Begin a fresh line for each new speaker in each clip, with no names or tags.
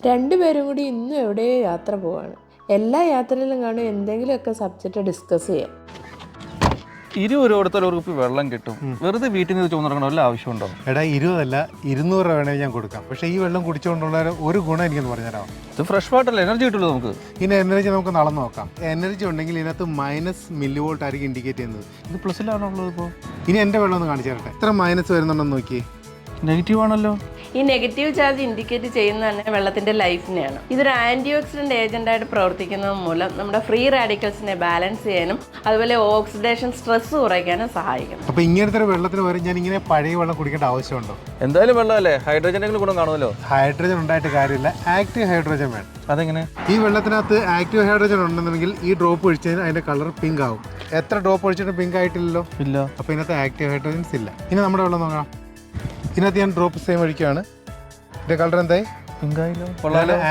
രണ്ടുപേരും കൂടി ഇന്നും എവിടെയോ യാത്ര പോവാണ്. എല്ലാ യാത്രയിലും കാണും എന്തെങ്കിലുമൊക്കെ സബ്ജക്റ്റ് ഡിസ്കസ് ചെയ്യാം.
20 രൂപ കൊടുത്താൽ ഒരു കുപ്പി വെള്ളം കിട്ടും. വെറുതെ വീട്ടിൽ നിന്ന് ചുമന്നിറങ്ങണ വല്ല ആവശ്യമുണ്ടോ?
എടാ 20 അല്ല 200 രൂപ വേണമെങ്കിൽ ഞാൻ കൊടുക്കാം. പക്ഷേ ഈ വെള്ളം കുടിച്ചുകൊണ്ടുള്ള ഒരു ഗുണം എനിക്കൊന്ന് പറഞ്ഞുതരാം.
ഇത് ഫ്രഷ് വാട്ടർ എനർജി കിട്ടുള്ളൂ നമുക്ക്.
ഇതിന് എനർജി നമുക്ക് നടന്നു നോക്കാം. എനർജി ഉണ്ടെങ്കിൽ ഇതിനകത്ത് -mV ആയിരിക്കും ഇൻഡിക്കേറ്റ് ചെയ്യുന്നത്.
ഇത് പ്ലസ്സിലാണുള്ളത്. ഇപ്പോൾ
ഇനി എൻ്റെ വെള്ളം ഒന്ന് കാണിച്ചു തരട്ടെ. എത്ര മൈനസ് വരുന്നുണ്ടെന്ന് നോക്കി.
നെഗറ്റീവ് ആണല്ലോ.
ഈ നെഗറ്റീവ് ചാർജ് ഇൻഡിക്കേറ്റ് ചെയ്യുന്ന തന്നെ വെള്ളത്തിൻ്റെ ലൈഫിനെയാണ്. ഇതൊരു ആൻറ്റി ഓക്സിഡൻറ്റ് ഏജൻറ്റായിട്ട് പ്രവർത്തിക്കുന്നത് മൂലം നമ്മുടെ ഫ്രീ റാഡിക്കൽസിനെ ബാലൻസ് ചെയ്യാനും അതുപോലെ ഓക്സിഡേഷൻ സ്ട്രെസ് കുറയ്ക്കാനും സഹായിക്കുന്നു.
അപ്പോൾ ഇങ്ങനത്തെ ഒരു വെള്ളത്തിന് പകരം ഞാൻ ഇങ്ങനെ പഴയ വെള്ളം കുടിക്കേണ്ട ആവശ്യമുണ്ടോ?
എന്തായാലും വെള്ളമല്ലേ, ഹൈഡ്രജൻ്റെ ഗുണം കാണുമല്ലോ.
ഹൈഡ്രജൻ ഉണ്ടായിട്ട് കാര്യമില്ല, ആക്റ്റീവ് ഹൈഡ്രജൻ വേണം.
അതെങ്ങനെ?
ഈ വെള്ളത്തിനകത്ത് ആക്റ്റീവ് ഹൈഡ്രജൻ ഉണ്ടെന്നുണ്ടെങ്കിൽ ഈ ഡ്രോപ്പ് ഒഴിച്ചതിന് അതിൻ്റെ കളർ പിങ്ക് ആവും. എത്ര ഡ്രോപ്പ് ഒഴിച്ചിട്ട് പിങ്ക് ആയിട്ടില്ലല്ലോ.
ഇല്ല.
അപ്പോൾ ഇതിനകത്ത് ആക്റ്റീവ് ഹൈഡ്രജൻസ് ഇല്ല. ഇനി നമ്മുടെ വെള്ളം നോക്കാം. ഇതിനകത്ത് ഞാൻ ഡ്രോപ്പ് സെയിം ഒഴിക്കുകയാണ്. ഇതിൻ്റെ കളർ എന്തായി?
പിങ്കായില്ലോ.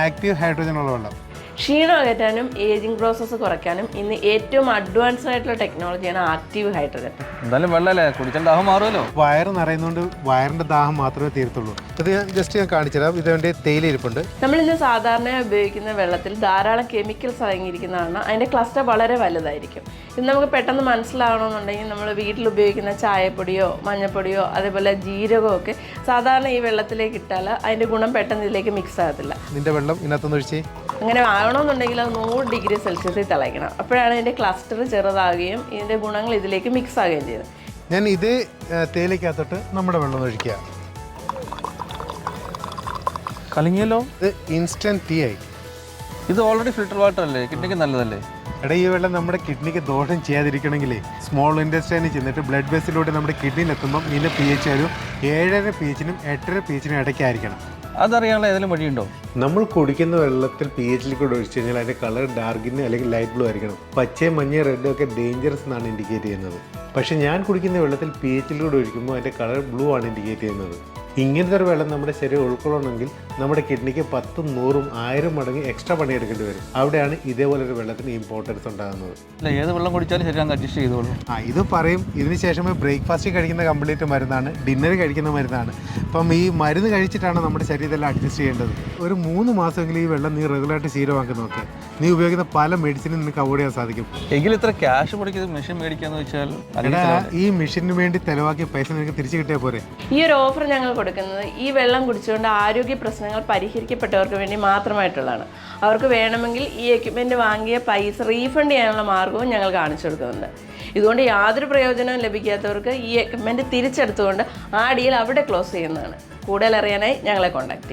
ആക്റ്റീവ് ഹൈഡ്രജൻ ഉള്ള വെള്ളം.
ക്ഷീണം അകറ്റാനും ഏജിങ് പ്രോസസ്സ് കുറയ്ക്കാനും ഇന്ന് ഏറ്റവും അഡ്വാൻസ്ഡ് ആയിട്ടുള്ള ടെക്നോളജിയാണ് ആക്റ്റീവ് ഹൈഡ്രജൻ.
എന്തായാലും വെള്ളമല്ലേ, കുടിച്ചാൽ ദാഹം മാറുമല്ലോ.
വയറ് നിറയുന്നതുകൊണ്ട് വയറിൻ്റെ ദാഹം മാത്രമേ തീരത്തുള്ളൂ. ഇത് ഞാൻ കാണിച്ചു തരാം. ഇതിൻ്റെ തേയില ഇരിപ്പുണ്ട്.
നമ്മളിന്ന് സാധാരണ ഉപയോഗിക്കുന്ന വെള്ളത്തിൽ ധാരാളം കെമിക്കൽസ് അടങ്ങിയിരിക്കുന്നതാണ്. അതിൻ്റെ ക്ലസ്റ്റർ വളരെ വലുതായിരിക്കും. ഇത് നമുക്ക് പെട്ടെന്ന് മനസ്സിലാവണമെന്നുണ്ടെങ്കിൽ നമ്മൾ വീട്ടിൽ ഉപയോഗിക്കുന്ന ചായപ്പൊടിയോ മഞ്ഞൾപ്പൊടിയോ അതേപോലെ ജീരകമോ ഒക്കെ സാധാരണ ഈ വെള്ളത്തിലേക്ക് ഇട്ടാൽ അതിൻ്റെ ഗുണം പെട്ടെന്ന് ഇതിലേക്ക് മിക്സ് ആകത്തില്ല.
നിന്റെ വെള്ളം ഇതിനകത്തൊന്ന് ഒഴിച്ച്.
അങ്ങനെ ആകണമെന്നുണ്ടെങ്കിൽ അത് 100 ഡിഗ്രി സെൽഷ്യസിൽ തിളയ്ക്കണം. അപ്പോഴാണ് ഇതിൻ്റെ ക്ലസ്റ്റർ ചെറുതാകുകയും ഇതിൻ്റെ ഗുണങ്ങൾ ഇതിലേക്ക് മിക്സ് ആകുകയും ചെയ്യുന്നത്.
ഞാൻ ഇതേ തേയിലക്കകത്തോട്ട് നമ്മുടെ വെള്ളം ഒഴിക്കുക.
കലങ്ങിയല്ലോ.
ഇത് ഇൻസ്റ്റൻറ്റ് ടീ ആയി.
ഇത് ഓൾറെഡി ഫിൽറ്റർ വാട്ടർ അല്ലേ, കിഡ്നിക്ക് നല്ലതല്ലേ.
എടാ ഈ വെള്ളം നമ്മുടെ കിഡ്നിക്ക് ദോഷം ചെയ്യാതിരിക്കണമെങ്കിലേ സ്മോൾ ഇൻഡസ്ട്രിയിൽ ചെന്നിട്ട് ബ്ലഡ് വെസിലൂടെ നമ്മുടെ കിഡ്നിയിലെത്തുമ്പം ഇതിൻ്റെ pH ഒരു 7.5 pH-നും 8.5 pH-നും ഇടയ്ക്കായിരിക്കണം.
അതറിയാനുള്ള ഏതെങ്കിലും വഴിയുണ്ടോ?
നമ്മൾ കുടിക്കുന്ന വെള്ളത്തിൽ pH കൂടെ ഒഴിച്ചു കഴിഞ്ഞാൽ അതിൻ്റെ കളർ ഡാർക്ക് ഗ്രീൻ അല്ലെങ്കിൽ ലൈറ്റ് ബ്ലൂ ആയിരിക്കണം. പച്ചയും മഞ്ഞയും റെഡും ഒക്കെ ഡേഞ്ചറസ് എന്നാണ് ഇൻഡിക്കേറ്റ് ചെയ്യുന്നത്. പക്ഷേ ഞാൻ കുടിക്കുന്ന വെള്ളത്തിൽ pH കൂടെ ഒഴിക്കുമ്പോൾ അതിൻ്റെ കളർ ബ്ലൂ ആണ് ഇൻഡിക്കേറ്റ് ചെയ്യുന്നത്. ഇങ്ങനത്തെ ഒരു വെള്ളം നമ്മുടെ ശരീരം ഉൾക്കൊള്ളണമെങ്കിൽ നമ്മുടെ കിഡ്നിക്ക് 10, 100, 1000 മടങ്ങ് എക്സ്ട്രാ പണിയെടുക്കേണ്ടി വരും. അവിടെയാണ് ഇതേപോലൊരു വെള്ളത്തിന് ഇമ്പോർട്ടൻസ് ഉണ്ടാകുന്നത്.
അല്ല, ഏത് വെള്ളം കുടിച്ചാലും ശരി അഡ്ജസ്റ്റ് ചെയ്തോളൂ.
ഇത് പറയും. ഇതിന് ശേഷം ബ്രേക്ക്ഫാസ്റ്റ് കഴിക്കുന്ന കംപ്ലീറ്റ് മരുന്നാണ്, ഡിന്നർ കഴിക്കുന്ന മരുന്നാണ്. അപ്പം ഈ മരുന്ന് കഴിച്ചിട്ടാണ് നമ്മുടെ ശരീരത്തിൽ അഡ്ജസ്റ്റ് ചെയ്യേണ്ടത്. ഒരു 3 മാസമെങ്കിലും ഈ വെള്ളം നീ റെഗുലറായിട്ട് ശീലമാക്കി നോക്കുക. നീ ഉപയോഗിക്കുന്ന പല മെഡിസിനും നിനക്ക് അവോയ്ഡ് ചെയ്യാൻ സാധിക്കും.
എങ്കിൽ ഇത്ര ക്യാഷ് മുടക്കിയത് മെഷീൻ മേടിക്കാന്ന് വെച്ചാൽ
ഈ മെഷീന് വേണ്ടി ചെലവാക്കിയ പൈസ നിനക്ക് തിരിച്ചു കിട്ടിയാൽ പോരെ.
ഈ ഒരു ഓഫർ ഞങ്ങൾ കൊടുക്കുന്നത് ഈ വെള്ളം കുടിച്ചുകൊണ്ട് ആരോഗ്യ പ്രശ്നങ്ങൾ പരിഹരിക്കപ്പെട്ടവർക്ക് വേണ്ടി മാത്രമായിട്ടുള്ളതാണ്. അവർക്ക് വേണമെങ്കിൽ ഈ എക്യുപ്മെൻറ്റ് വാങ്ങിയ പൈസ റീഫണ്ട് ചെയ്യാനുള്ള മാർഗവും ഞങ്ങൾ കാണിച്ചു കൊടുക്കുന്നുണ്ട്. ഇതുകൊണ്ട് യാതൊരു പ്രയോജനവും ലഭിക്കാത്തവർക്ക് ഈ എക്യുപ്മെൻറ്റ് തിരിച്ചെടുത്തുകൊണ്ട് ആ ഡീൽ അവിടെ ക്ലോസ് ചെയ്യുന്നതാണ്. കൂടുതൽ അറിയാനായി ഞങ്ങളെ കോൺടാക്ട് ചെയ്യും.